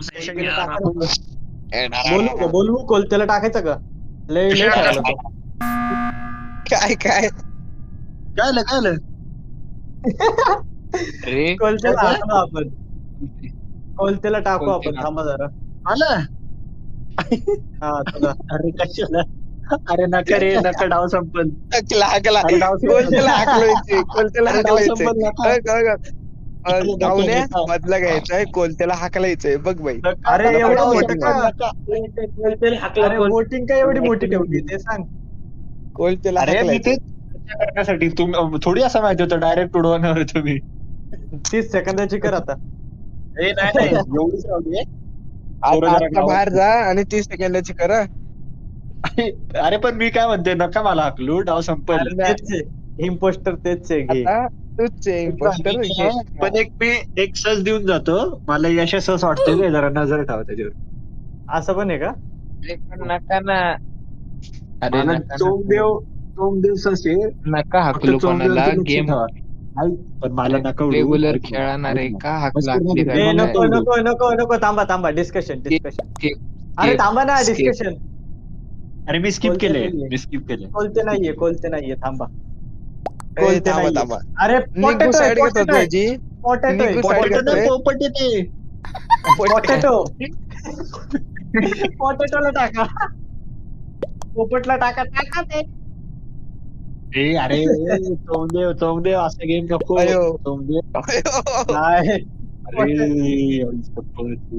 कोलत्याला बोलू का बोलवू कोलत्याला टाकायचं का? लय लय ठरलं तो. काय काय काय काय अरे कोलत्याला काय? हाकलो आपण. कोलत्याला टाकू आपण, कोलत्याला. थांबा जरा. आलं. हा चला. अरे कशाला? अरे नका रे, नका डाव संपल. हाकला हाकला अरे डाव संपल. कोलत्याला हाकलायचे कोलत्याला अरे डाव हाकलायचे संपल नका. धावण्या नका. बदला घ्यायचाय कोलत्याला हाकलायचंय बघ बाई. अरे नका एवढं डाव मोठं संपल, का? नका. अरे वोटिंग काय एवढी मोठी ठेवली ते सांग. कोलत्याला अरे मी हाकलायचंय. ते करण्यासाठी तुम्ही थोडी असं माहिती होतं डायरेक्ट उडवणार तुम्ही. 30 सेकंदाची कर आता. ए नाही एवढीच राहू दे. पोरं आता जरा आता बाहेर गावात- जा आणि 30 सेकंदाची करा. अरे पण मी काय म्हणते, नका मला हाकलू, डाव संपल. तेच आहे इम्पोस्टर, तेच आहे घे. आता तूच इम्पोस्टर घे. पण मी एक सस देऊन जातो. मला यश सस वाटतो का, जरा नजर ठेवा त्याच्यावर. असं पण आहे का? नका ना. अरे मला नका ना. चोमदेव सस आहे. नका फक्त हाकलू चोमदेवाचं कोणाला. लक्ष गेम ठेवा. ऐक, पण मला नका उडवू. रेग्युलर ऐक ना, खेळणार आहे ऐक ना. का बस हाकला करून हाकली दे. ए करणार नको आहे? नको नको नको, थांबा थांबा, डिस्कशन डिस्कशन. अरे थांबा ना, skip. डिस्कशन. अरे मी स्किप कोलते केले, नाहीये. मी स्किप केले. कोलते नाहीये, थांबा. ए, कोलते थांबा नाहीये. थांबा. अरे निघू पोटॅटो साईड घेतो पोटॅटो तुझी. पोटॅटो निघू side पोटॅटो घेतोय. पोपट येते. पोटॅटो पोटॅटोला टाका. पोपटला टाका टाका ते. ए अरे चोमदेव असं गेम नको. अयो. चोमदेव अयो. नाही. अरे आई शपथ.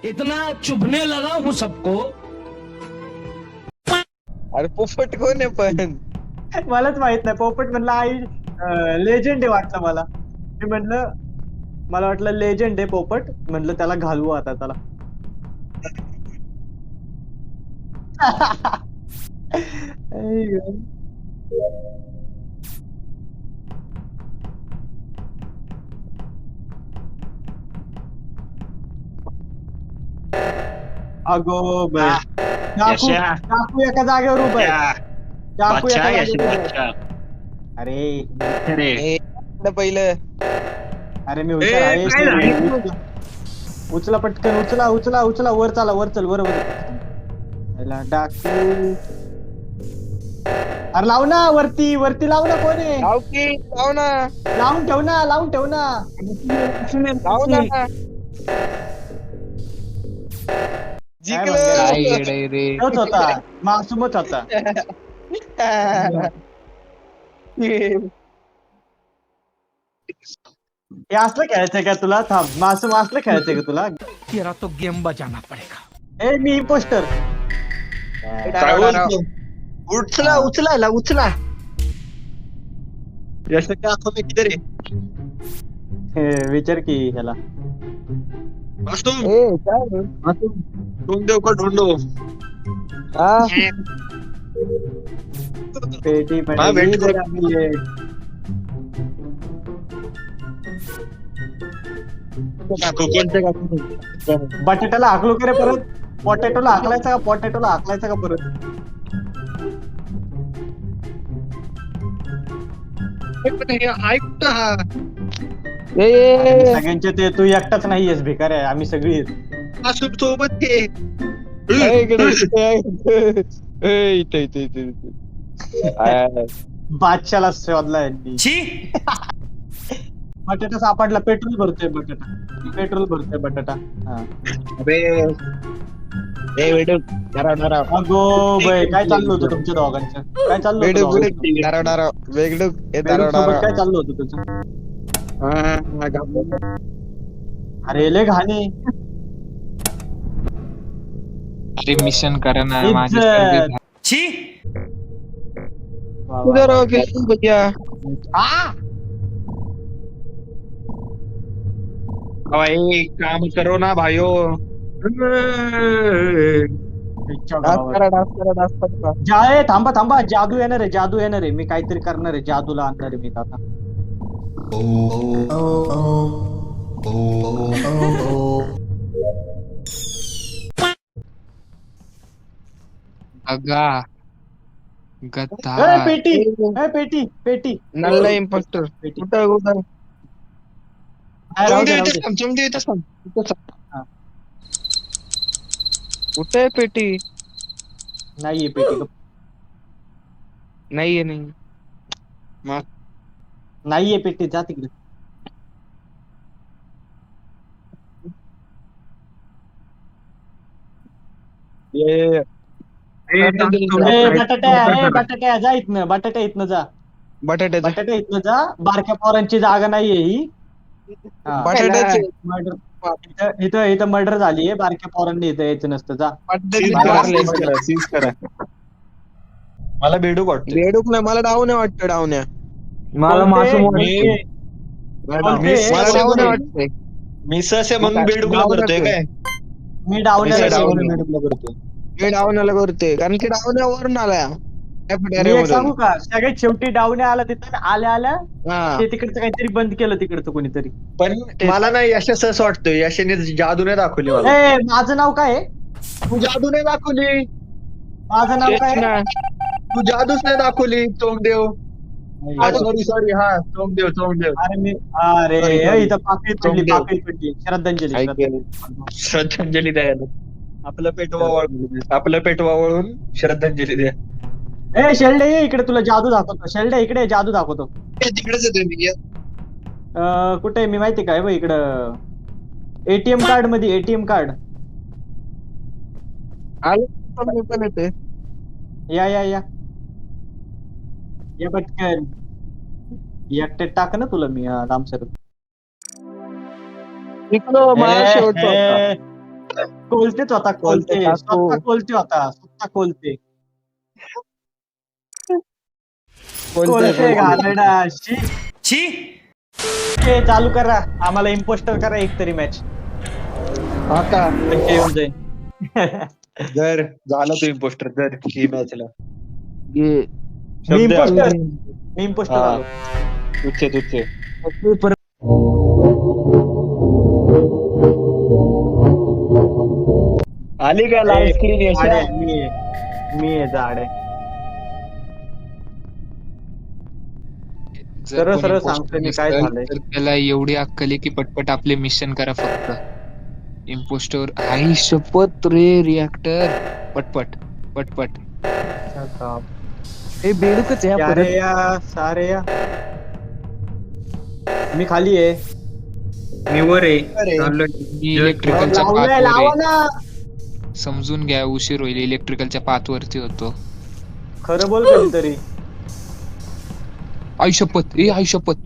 इतना चुभने लगा हूँ सबको। अरे पोपट कोण आहे पण? मलाच माहित नाही. पोपट म्हणलं आई लेजंड आहे वाटलं मला. मी म्हणलं मला वाटलं लेजंड आहे पोपट, म्हणलं त्याला घालवू आता त्याला. आई गं. अगो बाई. चाकू यशा. चाकू एका जागेवर उभा आहे. चाकू बादशाह एका यश जागेवर उभा आहे. बादशाह. अरे अरे ए, पहिलं अरे मी हुशार आहे. काय झाली? उचला पटकन, उचला उचला उचला, वर चला, वर चल, वर वर. याला डाकू. अरे लाव ना वरती, वरती लाव ना. कोण आहे? लाव की लाव ना लावून ठेव ना, लावून ठेव ना. लाव ना. काय काय म्हणते? येडे रे. तोच होता, मासूमच होता. हे असलं खेळायचंय का तुला? थांब, मासूम असलं खेळायचंय का तुला? तेरा तो गेम बजाना पड़ेगा। ए मी इम्पोस्टर. काय बोलतो? उचला उचला उचला. यश काय आखो किधर आहे? हे विचार की ह्याला. मासूम ए, काय रे? मासूम चोमदेव को ढूंढो. हा? पेटी हा, पडली भेटतो. जरा मिले. बटाट्याला हाकलो का रे परत? पोटॅटोला हाकलायचा का? पोटॅटोला हाकलायचा का परत? ए, ए, सगळ्यांचे ते तू एकटाच नाहीयेस भिकार आहे, आम्ही सगळी आहेत. मासूम सोबत ये. ए, इकडे, इथे. आ, बादशाला शोधला यांनी. छी। बटाटा सापडला. पेट्रोल भरतोय बटाटा, पेट्रोल भरतोय बटाटा. हा. अबे ए, वेडू, डराव. अगो बाई, काय चाललं होतं तुमच्या दोघांचं? काय चाललं होतं वेडू, दोघांचं? डराव. वेगळं, ए, सोबत काय डराव. चाललं होतं तुझं? हा, घाबरलो. अरे लय घाणे. अरे मिशन करा ना. इज्जत. माझी सर्दी झाली. छी। वा, वा, उधर वा. आओ, फिर भैया. भाई काम करो ना भाइयों. इच्छा डान्स गावात. करा. थांबा थांबा, जादू येणार आहे, जादू येणार आहे. मी काहीतरी करणार आहे, जादूला आणणार आहे मी आता. बघा ए, गद्दार. पेटी पेटी पेटी. नल्ला इम्पोस्टर. पेटी. कुठं राहू दे, राहू दे. चमदेव इथं थांब. हा. कुठे आहे पेटी? नाहीये पेटी नाहीये नाही. नाहीये पेटी, जा तिकडे. ये बटाट्या जा इथनं, बटाट्या इथनं जा. बटाट्याचं बटाट्या इथनं जा, बारक्या पोरांची जागा नाहीये ही. हा. बटाट्याचं मर्डर इथं इथं मर्डर झालीये, बारक्या पोरांनी इथं यायचं नसतं, जा. सीज करा. मला बेडूक वाटतं. बेडूक नाही, मला डावण्या वाटतं, डावण्या. मला मासूम मी- बोलते, मला डावण्या वाटतंय. मी सहसा म्हणून बेडूकला करतोय काय? मी डावण्याला मी डावण्या. सांगून बेडूकला करतोय. मी डावण्याला करते कारण की डावण्यावरून आलाय. मी एक सांगू का, सगळ्यात शेवटी डावण्या आला तिथं, आल्या हा. ते तिकडचं काहीतरी बंद केलं तिकडचं कोणीतरी. पण मला नाही यशा सहसा वाटतोय. यशाने जादू नाही दाखवली मला. ए माझं नाव काय आहे? तू जादू नाही दाखवली. माझं नाव तेच काय आहे? ना. तू जादूच नाही दाखवली. चोंगदेव. सॉरी हा चोंगदेव. अरे अरे Sorry. इथं पाकळी पडली, चोंगदेव. पाकळी पडली. श्रद्धांजली ऐकेल. श्रद्धांजली द्यायला. आपलं पेट वावळून श्रद्धांजली द्या. ए शेल्डे ये इकडे, तुला जादू दाखवतो. शेल्डे इकडे ये, जादू दाखवतो. तिकडेच येतोय मी. कुठे आहे मी माहिती काय बघ इकडं, एटीएम कार्ड मध्ये, एटीएम कार्ड. आलो मी पण येते. या या या या पटकन. एकटे टाक ना तुला मी, राम सर. इकडं माझा शेवटचा होता. कोलतेच होता, कोलते. कोलते टाकू. स्वतः कोलते होता, स्वतः कोलते. कोलते घालडा. शी. हे चालू करा, आम्हाला इम्पोस्टर करा एक तरी मॅच. आता येऊन जाईल. जर झाला तू इम्पोस्टर जर ही मॅचला ये. मी इम्पोस्टर, हा. आलो. तुझे आली का लाल स्क्रीन झाड यशा? आहे, मी आहे झाड आहे. जर सरळ कोणी सरळ imposter सांगतोय मी काय नसेल, झालंय. तर त्याला एवढी अक्कल आहे की पटपट आपले मिशन करा फक्त. इम्पोस्टर आई शपथ रे रिएक्टर. पटपट पटपट. हे बेडूकच आहे सारे या, सारे या. मी खाली आहे. मी वर आहे. मी इलेक्ट्रिकलच्या लावलंय, लावा पाथवर ना. समजून घ्या, उशीर होईल. इलेक्ट्रिकलच्या पाथवरती होतो. खरं बोल कधीतरी. आई शपथ, ए आई शपथ.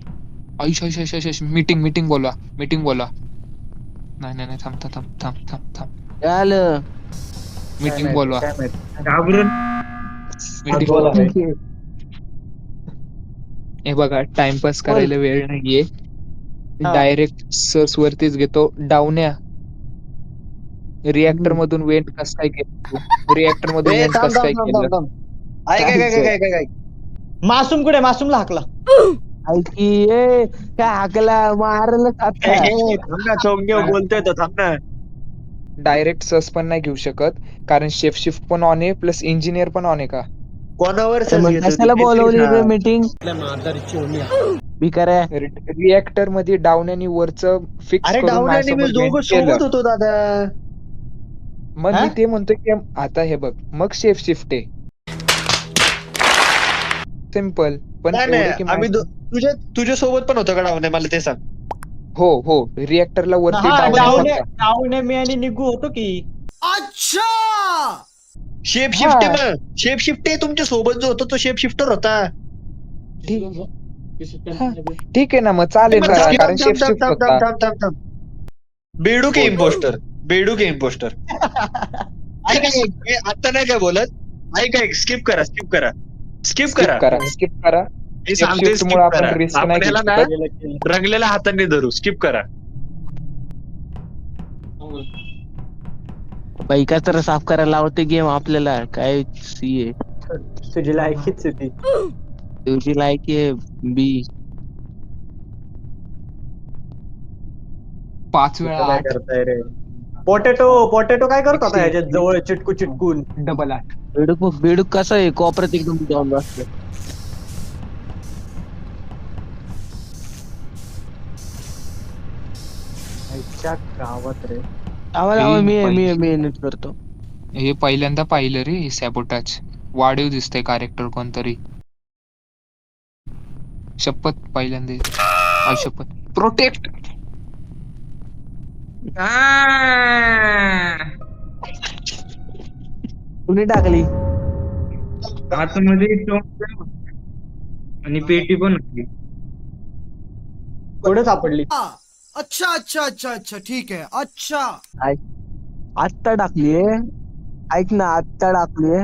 आयुष मीटिंग बोलवा. नाही थांब. आलं. मीटिंग बोलवा. घाबरून मीटिंग बोला. बोलवा. हे बघा, टाइमपास करायला वेळ नाहीये. हा. डायरेक्ट सर्च वरतीच घेतो. डावण्या रिएक्टर मधून वेंट कस काय केलं? रिएक्टर मधून वेंट कस काय केलं? काय मासूम कुठे? मासूमला हाकला. ऐकी ए काय हाकला मारलं आता. थांब ना, चोंगदेव बोलतोय तो, थांब ना. डायरेक्ट सर्च पण नाही घेऊ शकत, कारण शिफ्ट पण ऑन आहे, प्लस इंजिनियर पण ऑन आहे का? कोणावर मग कशाला बोलवली मीटिंग? बिकार रिएक्टर मध्ये डाऊन आणि वरचं फिक्स अरे डावण्याने मी दोघं सोबत होतो दादा. मग मी ते म्हणतोय की आता हे बघ, मग शिफ्ट आहे सिंपल. पण एवढं की आम्ही तुझ्या सोबत पण होतो का डावण्या? मला ते सांग. हो रिएक्टरला वरती डावणे मी आणि निघू होतो की. शेप शिफ्ट आहे ना, शेप शिफ्ट आहे. तुमच्या सोबत जो होता तो शेप शिफ्टर होता. ठीक आहे ना, मग चालेल ना, कारण शेप शिफ्ट होता. बेडूक आहे इम्पोस्टर. आता नाही काय बोलत. ऐका, स्किप करा. स्किप करा. मी सांगते, skip मुळे आपण करा. रिस्क आपण नाही याला घेऊ ना शकत. रंगलेल्या हातांनी धरू. स्किप करा. बाई काय तर साफ करायला लावते गेम आपल्याला. काय सी आहे तुझी लायकीच होती. तुझी लायकी आहे बी. 5 वेळा काय 8 करताय रे? पोटॅटो काय करतो आता ह्याच्यात जवळ चिटकून? डबल 8. बेडूक कसं आहे? कॉपरेट एकदम जाऊन बसलं. आईच्या गावात रे. आवाज मी नीट करतो. हे पहिल्यांदा पाहिलं रे सॅबोटाज. वाढीव दिसतंय कॅरेक्टर कोणतरी. शपथ पहिल्यांदा येते. आई शपथ. प्रोटेक्ट. कुणी टाकली? आतमध्ये आणि पेटी पण होती. कुठे सापडली? अच्छा अच्छा अच्छा अच्छा ठीक है अच्छा. आत्ता टाकलीये. ऐक ना, आत्ता टाकलीये.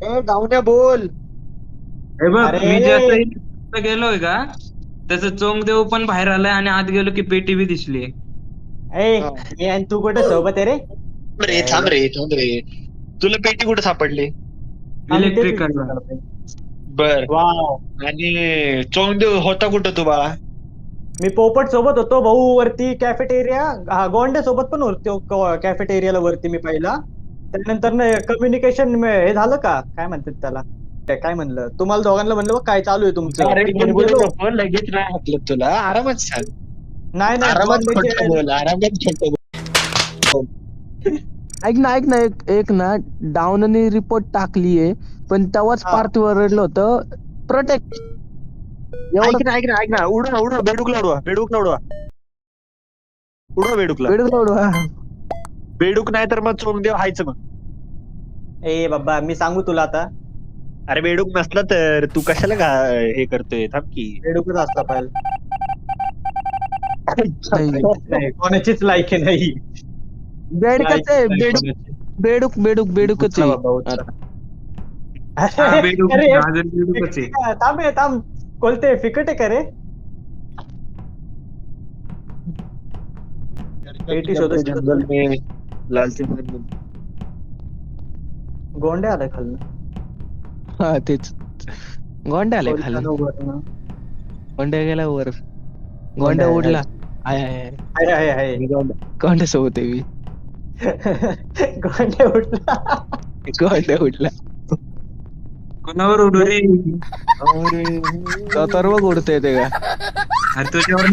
ए गावण्या बोल. हे बघ अरे. मी जसं गेलोय का तसं चोंगदेव पण बाहेर आलाय आणि आत गेलो की पेटी बी दिसली. ए मी आणि तू कुठे सोबत आहे रे? थांब रे. तुला पेटी कुठे सापडली? इलेक्ट्रिकल. बर. वाव. आणि चोंगदेव होता कुठं तू बाळा? मी पोपट सोबत होतो भाऊ वरती कॅफेटेरिया. गोंडे सोबत पण होतो कॅफेटेरियाला वरती मी पहिला. त्यानंतर कम्युनिकेशन हे झालं का काय म्हणतात त्याला, काय म्हणलं तुम्हाला दोघांना म्हणलं बघ काय चालू आहे तुमचं. अरे मी बोल गेलो. नको, लगेच नाही हाकलत तुला. आरामात सांग. नाही आरामात गोंडेचे- खोटं बोल. आरामात खोटं बोल. ऐक ना एक ना डाऊनने रिपोर्ट टाकलीये, पण तेव्हाच हा. पार्थिव रडलं होतं प्रोटेक्ट. एवढं ऐक ना. उडवा. बेडूकला उडवा. बेडूकला. वेडूक बेडूक नाही तर मग चोंगदेव हायचं मग. ए बाबा मी सांगू तुला आता, अरे बेडूक नसला तर तू कशाला हे करतोय? थांब की. बेडूकच असला पाहिजे. नाही कोणाचीच लायकी नाही. बेडकच आहे. लायकी बेडूकच उचला आहे. बाबा, उचला. हा, बेडूक अरे, अजून बेडूकच आहे. थांब कोलते फिकट आहे का रे? पेटी शोधत जंगल में लाल सिंह. गोंडे आलाय खाल्लं. हा तेच. गोंड्या आले खाली. गोंड्या गेला वर. गोंड्या आहे, उडला. आहे आहे. गोंड्या सोबत आहे मी. गोंडे उठला. गोंड्या उडला. कोणावर उडू रे? सर्व उडतंय ते का? अरे तुझ्यावर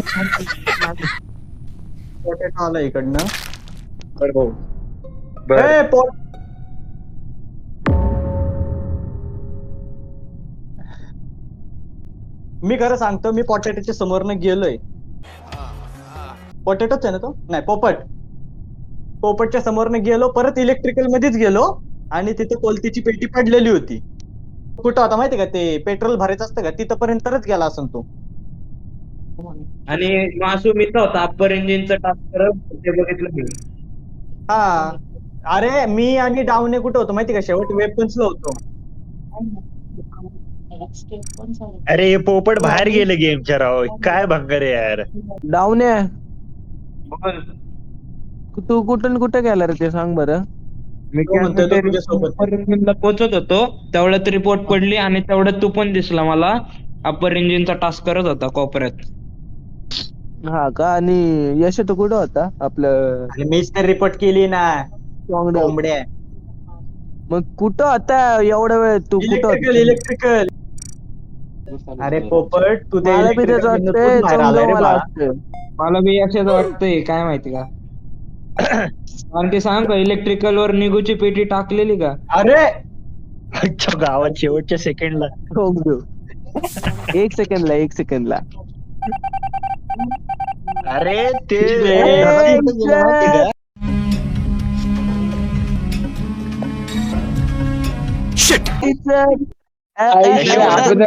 पोटॅटो आला इकडनं. बर. ए, मी खरं सांगतो, मी पोटॅटोच्या समोरनं गेलोय. पोटॅटोच आहे ना तो? नाही पोपटच्या समोरनं गेलो, परत इलेक्ट्रिकल मध्येच गेलो आणि तिथे कोलतीची पेटी पडलेली होती. कुठं होता माहिती का, ते पेट्रोल भरायचं असतं का तिथपर्यंतच गेला असं तो. आणि मासूम इथं होता अप्पर इंजिनचं टास्क करत ते बघितलं मी. हा अरे मी आणि डावणे कुठं होतो माहिती का, शेवट वेपन्सला होतो. अरे हे पोपट बाहेर गेले गेमच्या राव. काय भंगार आहे यार. डावण्या बोल. तू कुठे गेला रे ते सांग बरं. मी तो म्हणतोय तो तुझ्यासोबत. अप्पर इंजिनला पोहोचत होतो तेवढ्यात रिपोर्ट पडली आणि तेवढ्यात तू पण दिसला मला. अप्पर इंजिनचा टास्क करत होता कोपऱ्यात. हा का? आणि यश तो कुठं होता आपलं आणि मीच तर रिपोर्ट केली ना कोंबड्या. कोंबड्या. मग कुठं होता एवढा वेळ? तू कुठं इलेक्ट्रिकल. अरे पोपट तू ते मला बी तेच electrical मधनं वाटतंय, कुठून बाहेर आलाय रे मला बाळा? वाटतंय. मला बी असंच वाटतंय काय माहिती का. आणि ते सांग का इलेक्ट्रिकल वर निगूची पेटी टाकलेली का? अरे अच्छा, गावात शेवटच्या सेकंडला. कोंबडू. एक सेकंडला अरे ते ए, Shit. अगोदर